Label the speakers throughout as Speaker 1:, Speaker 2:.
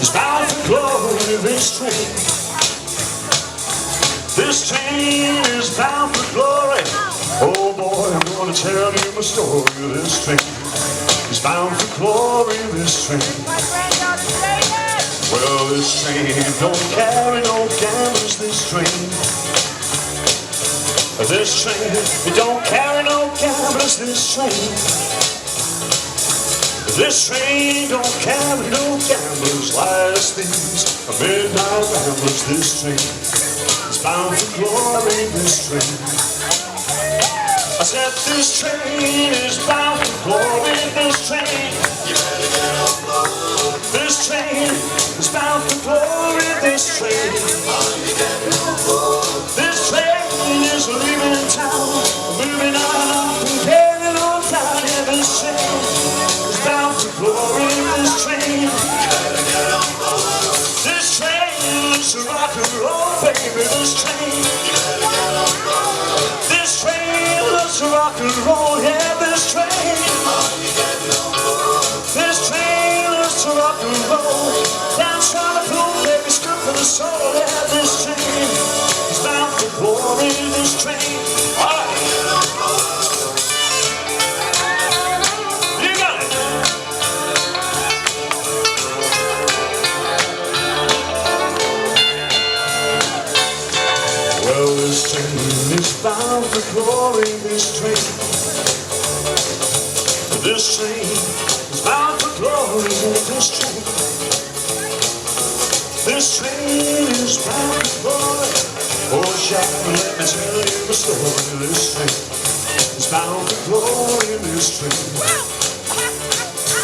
Speaker 1: is bound for glory, this train. This train is bound for glory. Oh boy, I'm gonna tell you my story. This train is bound for glory, this train. Well, this train don't carry no gamblers, this train. This train, it don't carry no gamblers, this train. This train don't carry no gamblers, lies, thieves, midnight ramblers. This train is bound for glory, this train. I said this train is bound for glory, this train. You better get on board. This train is bound for glory, this train. This train is leaving town, moving on up and getting on down. Yeah, this train is bound for glory, this train. This train is rock and roll, baby, this train. This train loves rock and roll, yeah, this train. This train loves rock and roll. Dance on the floor, baby, strip for the soul, yeah, this train is bound for glory, this train. All right. You got it. Well, this train is bound for glory, this train. This train is bound for glory, this train. This train is bound for glory. Oh, Jack, let me tell you a story. This train is bound for glory, this train.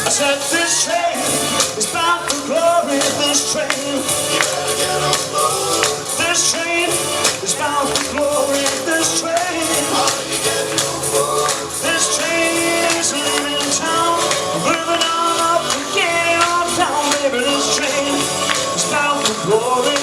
Speaker 1: I said this train is bound for glory, this train. You better get on board. This train is bound for glory, this train. This train is leaving town, moving on up and getting on down, baby. This train is bound for glory.